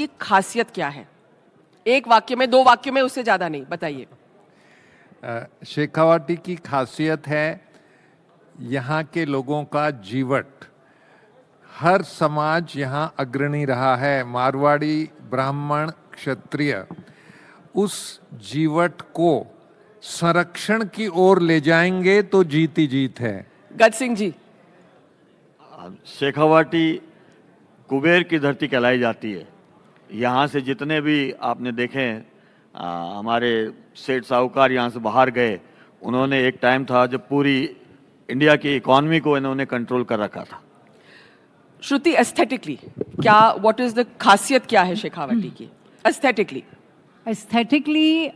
की खासियत क्या है? एक वाक्य में, दो वाक्यों में, उससे ज्यादा नहीं, बताइए। शेखावाटी की खासियत है यहाँ के लोगों का जीवट। हर समाज यहाँ अग्रणी रहा है, मारवाड़ी, ब्राह्मण, क्षत्रिय। उस जीवट को संरक्षण की ओर ले जाएंगे तो जीत ही जीत है। गज सिंह जी। शेखावाटी कुबेर की धरती कहलाई जाती है। यहाँ से जितने भी आपने देखे हैं, हमारे सेठ साहूकार यहाँ से बाहर गए, उन्होंने एक टाइम था जब पूरी इंडिया की इकॉनमी को इन्होंने कंट्रोल कर रखा था। श्रुति, एस्थेटिकली क्या, व्हाट इज द खासियत क्या है शेखावाटी की aesthetically? Aesthetically,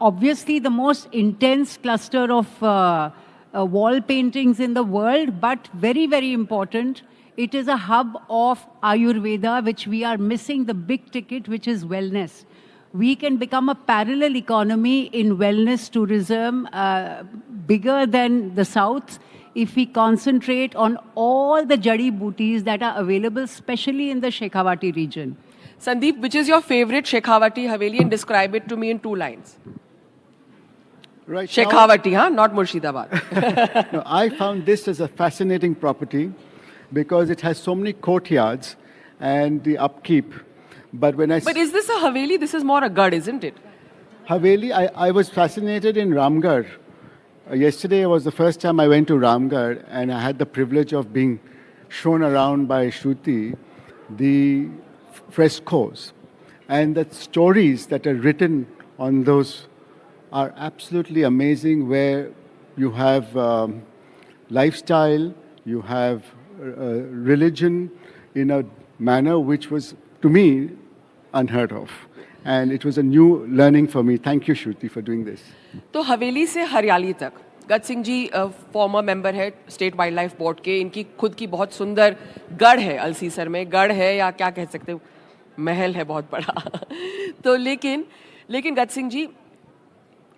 obviously the most intense cluster of wall paintings in the world, but very, very important, it is a hub of Ayurveda, which we are missing the big ticket, which is wellness. We can become a parallel economy in wellness tourism, bigger than the South, if we concentrate on all the jadi booties that are available, especially in the Shekhawati region. Sandeep, which is your favorite Shekhawati Haveli, and describe it to me in 2 lines. Right. Shekhawati, huh? Not Murshidabad. No, I found this as a fascinating property because it has so many courtyards and the upkeep. But when But is this a Haveli? This is more a Gad, isn't it? Haveli, I was fascinated in Ramgarh. Yesterday was the first time I went to Ramgarh, and I had the privilege of being shown around by Shruti the frescoes, and the stories that are written on those are absolutely amazing, where you have lifestyle, you have religion in a manner which was, to me, unheard of. And it was a new learning for me. Thank you, Shruti, for doing this. तो हवेली से हरियाली तक, गज Singh ji farmer member है state wild life board के, इनकी खुद की बहुत सुंदर गढ़ है अलसीसर में। गढ़ है या क्या कह सकते हो, महल है बहुत बड़ा। तो लेकिन गज सिंह जी,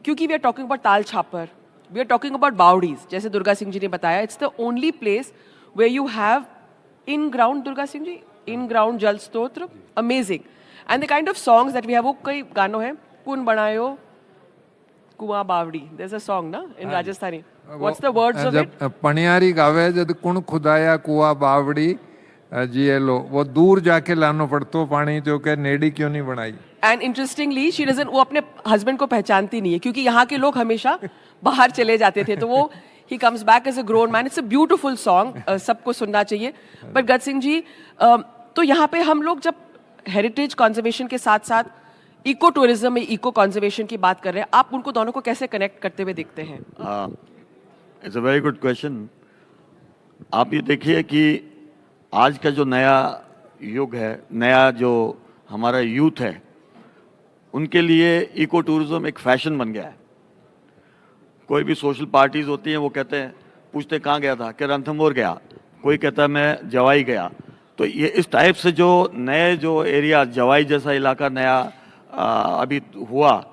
क्योंकि we are talking about Tal Chhapar, we are talking about बावड़ीज, जैसे दुर्गा सिंह जी ने बताया, it's the only place where you have in ground, Durga Singh ji, in ground जल स्तोत्र, amazing. And the kind of songs that we have, वो कई गानों हैं, पुन बनायो कुआं बावड़ी, देयर इज अ सॉन्ग ना in Rajasthani, what's the words of it? पणियारी गावे जद कुण खुदाया कुआ बावड़ी जिए लो, वो दूर जाके लानो पड़तो पानी, जो के नेड़ी क्यों नहीं बनाई। एंड इंटरेस्टिंगली शी डजंट, वो अपने हस्बैंड को पहचानती नहीं है, क्योंकि यहाँ के लोग हमेशा बाहर चले जाते थे, तो वो ही comes back as a grown man. It's a beautiful song, सबको सुनना चाहिए। बट गज सिंह जी, तो यहाँ पे हम लोग जब हेरिटेज कंजर्वेशन के साथ साथ इको टूरिज्म में इको कंजर्वेशन की बात कर रहे हैं, आप उनको दोनों को कैसे कनेक्ट करते हुए देखते हैं? It's a very good question. आप ये देखिए कि आज का जो नया युग है, नया जो हमारा यूथ है, उनके लिए इको टूरिज्म एक फैशन बन गया है। कोई भी सोशल पार्टीज होती हैं, वो कहते हैं, पूछते कहाँ गया था, कि रणथंभौर गया, कोई कहता है मैं जवाई गया। तो ये इस टाइप से जो नए जो एरिया, जवाई जैसा इलाका नया अभी हुआ,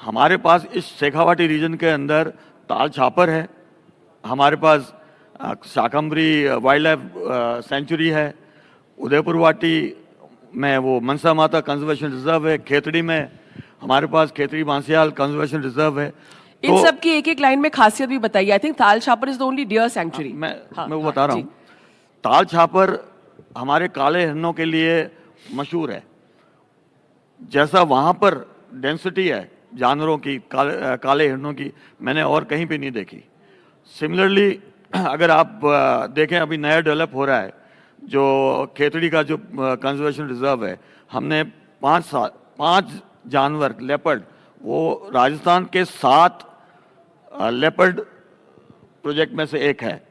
हमारे पास इस शेखावाटी रीजन के अंदर ताल छापर है, हमारे पास शाकंभरी वाइल्ड लाइफ सेंचुरी है, उदयपुर वाटी में वो मनसा माता कंजर्वेशन रिजर्व है, खेतड़ी में हमारे पास खेतड़ी बांसियाल कंजर्वेशन रिजर्व है। इन सब की एक एक लाइन में खासियत भी बताइए। I think Tal Chhapar is the only deer sanctuary. मैं वो बता रहा हूँ। ताल छापर हमारे काले हिरणों के लिए मशहूर है। जैसा वहाँ पर डेंसिटी है जानवरों की, काले हिरणों की, मैंने और कहीं पे नहीं देखी। सिमिलरली अगर आप देखें, अभी नया डेवलप हो रहा है जो खेतड़ी का जो कंजर्वेशन रिजर्व है, हमने 5 जानवर लेपर्ड, वो राजस्थान के 7 लेपर्ड प्रोजेक्ट में से एक है।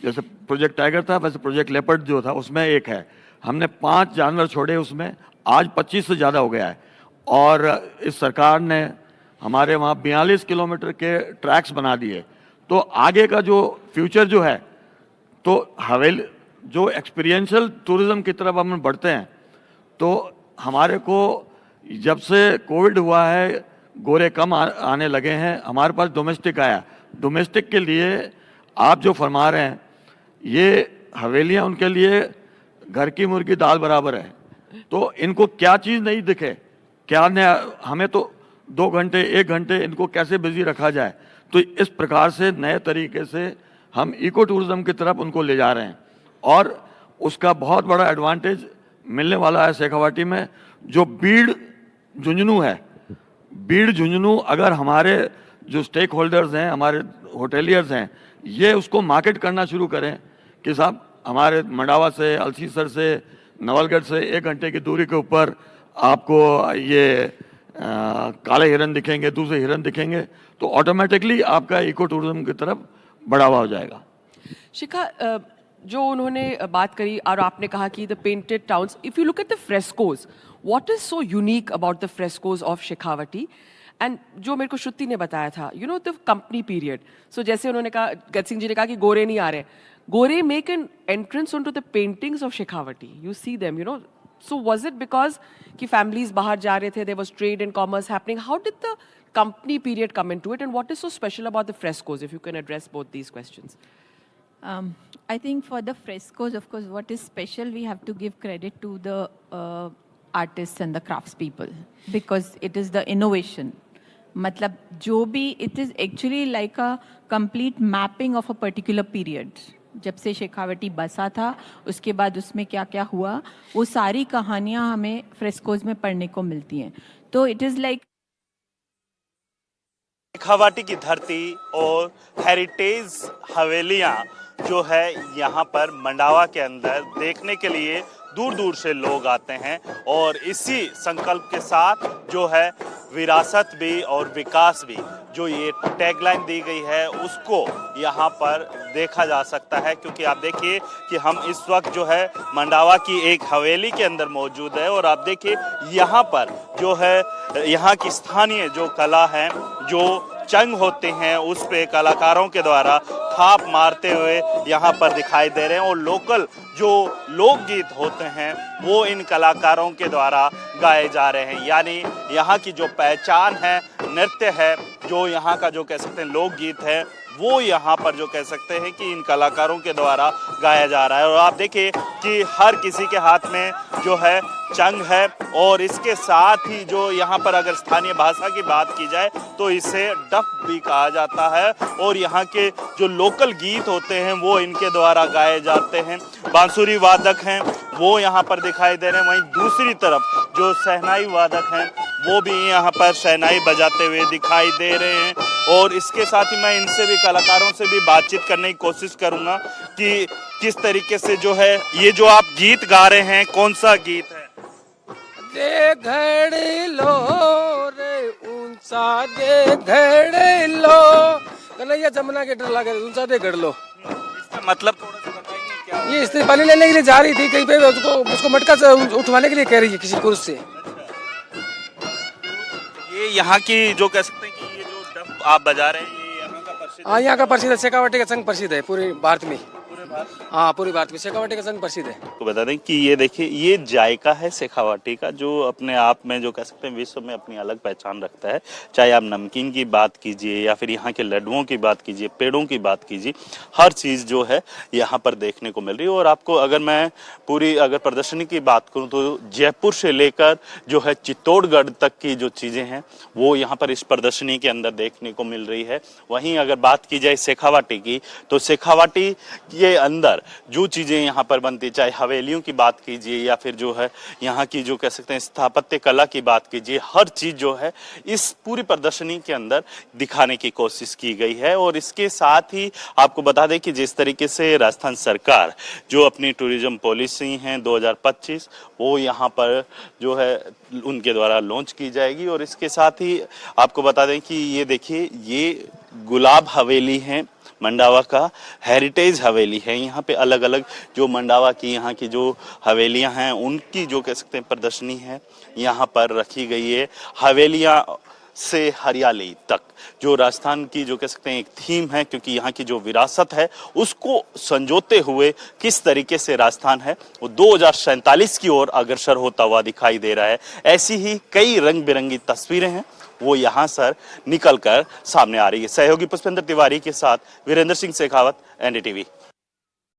जैसे प्रोजेक्ट टाइगर था, वैसे प्रोजेक्ट लेपर्ड जो था उसमें एक है। हमने 5 जानवर छोड़े उसमें, आज 25 से ज़्यादा हो गया है। और इस सरकार ने हमारे वहाँ 42 किलोमीटर के ट्रैक्स बना दिए। तो आगे का जो फ्यूचर जो है, तो हवेली जो एक्सपीरियंशियल टूरिज्म की तरफ हम बढ़ते हैं, तो हमारे को जब से कोविड हुआ है, गोरे कम आने लगे हैं, हमारे पास डोमेस्टिक आया। डोमेस्टिक के लिए आप जो फरमा रहे हैं, ये हवेलियाँ उनके लिए घर की मुर्गी दाल बराबर है। तो इनको क्या चीज़ नहीं दिखे, क्या नया, हमें तो 2 घंटे 1 घंटे इनको कैसे बिजी रखा जाए। तो इस प्रकार से नए तरीके से हम इको टूरिज्म की तरफ उनको ले जा रहे हैं और उसका बहुत बड़ा एडवांटेज मिलने वाला है शेखावाटी में। जो बीड़ झुंझुनू है, बीड़ झुंझुनू अगर हमारे जो स्टेक होल्डर्स हैं, हमारे होटेलियर्स हैं, ये उसको मार्केट करना शुरू करें कि साहब हमारे मंडावा से, अल्सीसर से, नवलगढ़ से 1 घंटे की दूरी के ऊपर आपको ये काले हिरन दिखेंगे, दूसरे हिरन दिखेंगे, तो ऑटोमेटिकली आपका इको टूरिज्म की तरफ बढ़ावा हो जाएगा। शिखा, जो उन्होंने बात करी और आपने कहा कि the painted towns, if you look at the frescoes, what is so unique about the frescoes of Shekhawati? And जो मेरे को श्रुति ने बताया था, you know the company period, so जैसे उन्होंने कहा, गत सिंह जी ने कहा कि गोरे नहीं आ रहे, गोरे make an entrance on to the paintings of Shekhawati, you see them, you know. So was it because कि families बाहर जा रहे थे, there was trade and commerce happening? How did the company period come into it, and what is so special about the frescoes? If you can address both these questions. I think for the frescoes, of course, what is special, we have to give credit to the artists and the craftspeople because it is the innovation. मतलब जो भी, it is actually like a complete mapping of a particular period. जब से शेखावटी बसा था उसके बाद उसमें क्या क्या हुआ, वो सारी कहानियाँ हमें फ्रेस्कोज में पढ़ने को मिलती हैं. तो इट इज़ लाइक शेखावाटी की धरती और हेरिटेज हवेलियाँ जो है यहाँ पर मंडावा के अंदर देखने के लिए दूर दूर से लोग आते हैं और इसी संकल्प के साथ जो है विरासत भी और विकास भी, जो ये टैगलाइन दी गई है उसको यहाँ पर देखा जा सकता है। क्योंकि आप देखिए कि हम इस वक्त जो है मंडावा की एक हवेली के अंदर मौजूद है और आप देखिए यहाँ पर जो है यहाँ की स्थानीय जो कला है, जो चंग होते हैं, उस पे कलाकारों के द्वारा थाप मारते हुए यहाँ पर दिखाई दे रहे हैं और लोकल जो लोकगीत होते हैं वो इन कलाकारों के द्वारा गाए जा रहे हैं। यानी यहाँ की जो पहचान है, नृत्य है, जो यहाँ का जो कह सकते हैं लोकगीत है, वो यहाँ पर जो कह सकते हैं कि इन कलाकारों के द्वारा गाया जा रहा है। और आप देखिए कि हर किसी के हाथ में जो है चंग है और इसके साथ ही जो यहाँ पर अगर स्थानीय भाषा की बात की जाए तो इसे डफ भी कहा जाता है और यहाँ के जो लोकल गीत होते हैं वो इनके द्वारा गाए जाते हैं। बांसुरी वादक हैं वो यहाँ पर दिखाई दे रहे हैं, वहीं दूसरी तरफ जो शहनाई वादक हैं वो भी यहाँ पर शहनाई बजाते हुए दिखाई दे रहे हैं। और इसके साथ ही मैं इनसे भी, कलाकारों से भी बातचीत करने की कोशिश करूँगा कि किस तरीके से जो है ये जो आप गीत गा रहे हैं, कौन सा गीत है? दे घड़ लो रे ऊंचा दे घड़ लो, कन्हैया जमुना के डर लगे ऊंचा दे घड़ लो। इसका मतलब थोड़ा सा बताएंगे क्या? ये स्त्री पानी लेने के लिए जा रही थी कहीं पे, उसको मटका से उठवाने के लिए कह रही है किसी पुरुष से। ये यहाँ की जो कह सकते हैं कि ये जो डफ आप बजा रहे हैं ये यहाँ का प्रसिद्ध, हाँ यहाँ का प्रसिद्ध है, शेखावटी का संघ प्रसिद्ध है पूरे भारत में। हाँ पूरी भारत में शेखावटी का संघ प्रसिद्ध है। तो बता दें कि ये देखिए ये जायका है शेखावटी का, जो अपने आप में जो कह सकते हैं विश्व में अपनी अलग पहचान रखता है। चाहे आप नमकीन की बात कीजिए या फिर यहाँ के लड्डुओं की बात कीजिए, पेड़ों की बात कीजिए, हर चीज़ जो है यहाँ पर देखने को मिल रही है। और आपको अगर मैं पूरी अगर प्रदर्शनी की बात करूँ तो जयपुर से लेकर जो है चित्तौड़गढ़ तक की जो चीज़ें हैं वो यहाँ पर इस प्रदर्शनी के अंदर देखने को मिल रही है। वहीं अगर बात की जाए शेखावटी की, तो शेखावटी के अंदर जो चीज़ें यहाँ पर बनती, चाहे हवेलियों की बात कीजिए या फिर जो है यहाँ की जो कह सकते हैं स्थापत्य कला की बात कीजिए, हर चीज़ जो है इस पूरी प्रदर्शनी के अंदर दिखाने की कोशिश की गई है। और इसके साथ ही आपको बता दें कि जिस तरीके से राजस्थान सरकार जो अपनी टूरिज्म पॉलिसी हैं 2025 वो यहाँ पर जो है उनके द्वारा लॉन्च की जाएगी। और इसके साथ ही आपको बता दें कि ये देखिए ये गुलाब हवेली है, मंडावा का हेरिटेज हवेली है। यहाँ पे अलग अलग जो मंडावा की यहाँ की जो हवेलियाँ हैं उनकी जो कह सकते हैं प्रदर्शनी है यहाँ पर रखी गई है। हवेलियाँ से हरियाली तक जो राजस्थान की जो कह सकते हैं एक थीम है, क्योंकि यहाँ की जो विरासत है उसको संजोते हुए किस तरीके से राजस्थान है वो 2047 की ओर अग्रसर होता हुआ दिखाई दे रहा है। ऐसी ही कई रंग बिरंगी तस्वीरें हैं वो यहाँ सर निकल कर सामने आ रही है। सहयोगी पुष्पेंद्र तिवारी के साथ वीरेंद्र सिंह शेखावत, NDTV।